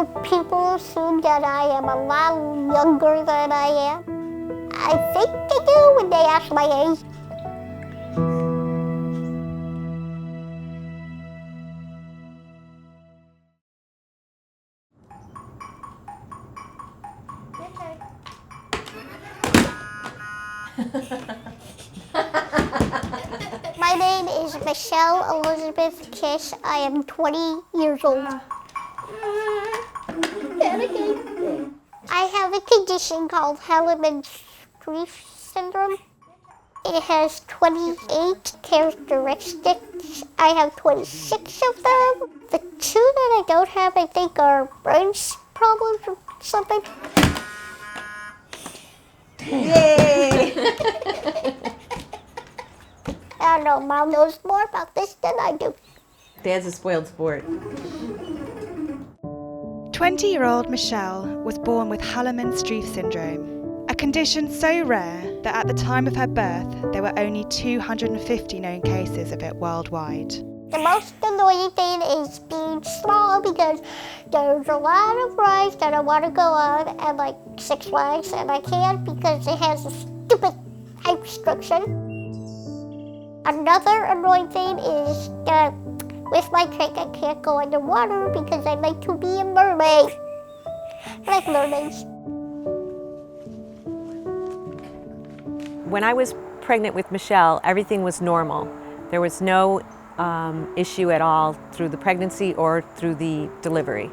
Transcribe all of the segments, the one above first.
Other people assume that I am a lot younger than I am. I think they do when they ask my age. My name is Michelle Elizabeth Kish. I am 20 years old. I have a condition called Hallermann-Streiff syndrome. It has 28 characteristics. I have 26 of them. The two that I don't have, I think, are brain problems or something. Yay! I don't know, Mom knows more about this than I do. Dad's a spoiled sport. 20-year-old Michelle was born with Hallermann-Streiff syndrome, a condition so rare that at the time of her birth, there were only 250 known cases of it worldwide. The most annoying thing is being small because there's a lot of rides that I want to go on at like Six Flags and I can't because it has a stupid height restriction. Another annoying thing is that with my trach I can't go underwater because I like to be a mermaid. I like mermaids. When I was pregnant with Michelle, everything was normal. There was no issue at all through the pregnancy or through the delivery.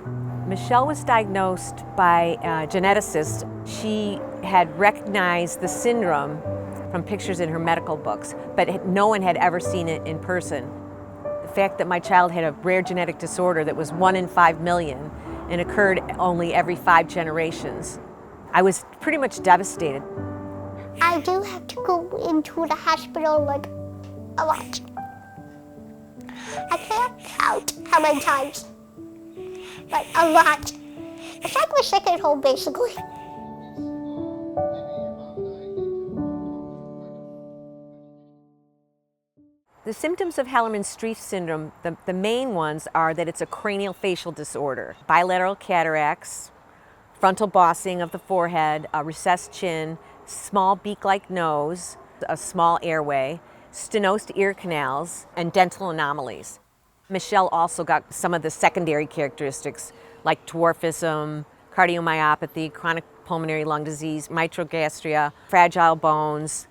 Michelle was diagnosed by a geneticist. She had recognized the syndrome from pictures in her medical books, but no one had ever seen it in person. The fact that my child had a rare genetic disorder that was 1 in 5 million and occurred only every 5 generations, I was pretty much devastated. I do have to go into the hospital like a lot. I can't count how many times, but a lot. It's like my second home, basically. The symptoms of Hallermann-Streiff syndrome, the main ones are that it's a cranial facial disorder, bilateral cataracts, frontal bossing of the forehead, a recessed chin, small beak-like nose, a small airway, stenosed ear canals, and dental anomalies. Michelle also got some of the secondary characteristics like dwarfism, cardiomyopathy, chronic pulmonary lung disease, mitrogastria, fragile bones,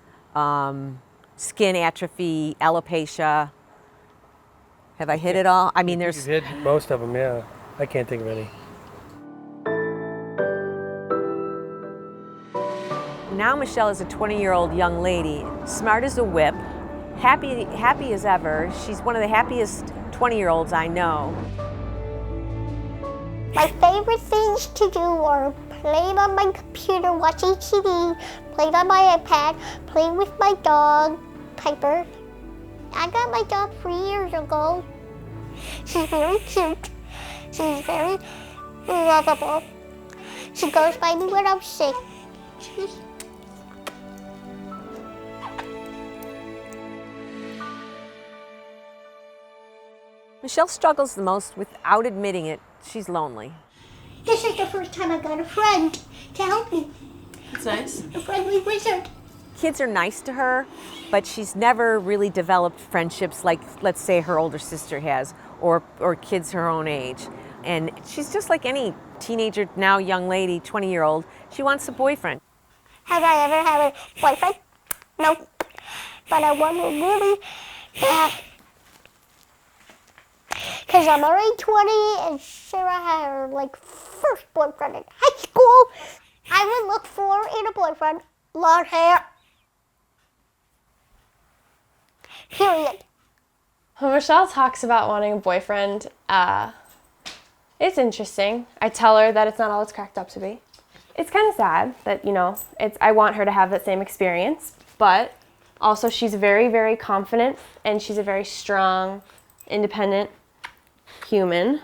skin atrophy, alopecia. Have I hit it all? I mean, there's... You've hit most of them, yeah. I can't think of any. Now Michelle is a 20-year-old young lady, smart as a whip, happy as ever. She's one of the happiest 20-year-olds I know. My favorite things to do are playing on my computer, watching TV, playing on my iPad, playing with my dog, Piper. I got my dog 3 years ago. She's very cute. She's very lovable. She goes by me when I'm sick. Michelle struggles the most without admitting it. She's lonely. This is the first time I got a friend to help me. That's nice. A friendly wizard. Kids are nice to her, but she's never really developed friendships like, let's say, her older sister has, or kids her own age. And she's just like any teenager, now young lady, 20-year-old. She wants a boyfriend. Have I ever had a boyfriend? No. But I want one really bad. Because I'm already 20 and Sarah had her first boyfriend in high school. I would look for in a boyfriend blonde hair. Period. When Michelle talks about wanting a boyfriend, it's interesting. I tell her that it's not all it's cracked up to be. It's kind of sad that, I want her to have that same experience, but also she's very, very confident and she's a very strong, independent human.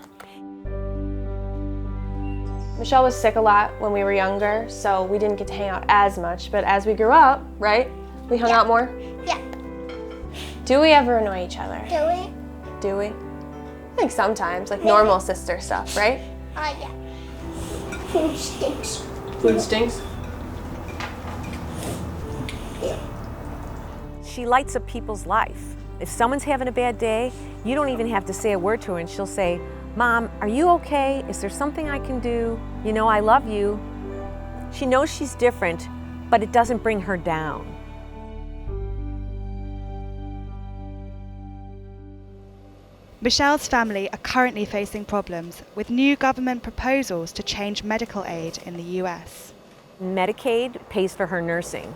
Michelle was sick a lot when we were younger, so we didn't get to hang out as much, but as we grew up, right, we hung out more? Yeah. Do we ever annoy each other? Do we? Do we? I think sometimes, normal sister stuff, right? Yeah. Food stinks. Food stinks? She lights up people's life. If someone's having a bad day, you don't even have to say a word to her and she'll say, "Mom, are you okay? Is there something I can do? You know, I love you." She knows she's different, but it doesn't bring her down. Michelle's family are currently facing problems with new government proposals to change medical aid in the US. Medicaid pays for her nursing.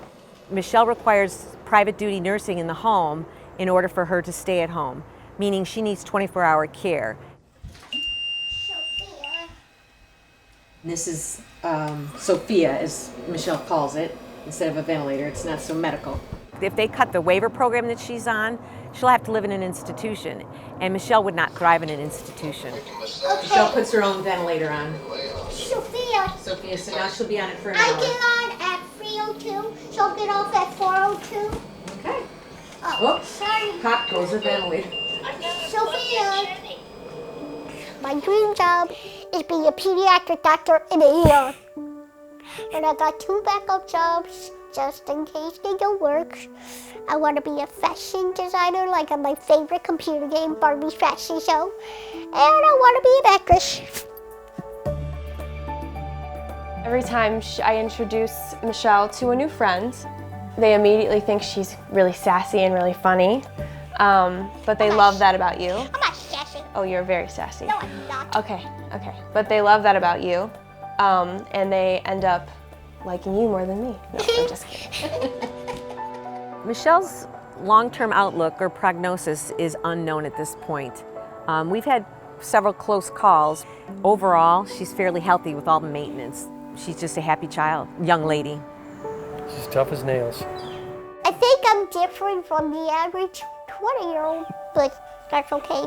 Michelle requires private duty nursing in the home in order for her to stay at home, meaning she needs 24-hour care. Sophia. This is Sophia, as Michelle calls it, instead of a ventilator. It's not so medical. If they cut the waiver program that she's on, she'll have to live in an institution, and Michelle would not thrive in an institution. Michelle puts her own ventilator on. Sophia. Sophia, so now she'll be on it for an I hour. get on at 3:02, so I'll get off at 4:02. Okay. Oh, Oops. sorry. Pop goes her ventilator. Sophia. My dream job is being a pediatric doctor in the ER. And I got 2 backup jobs just in case they don't work. I want to be a fashion designer like on my favorite computer game, Barbie's Fashion Show. And I want to be an actress. Every time I introduce Michelle to a new friend, they immediately think she's really sassy and really funny. But they love that about you. I'm not sassy. Oh, you're very sassy. No, I'm not. Okay. But they love that about you. And they end up liking you more than me. No, I'm just kidding. Michelle's long-term outlook or prognosis is unknown at this point. We've had several close calls. Overall, she's fairly healthy with all the maintenance. She's just a happy child, young lady. She's tough as nails. I think I'm different from the average 20-year-old, but that's okay.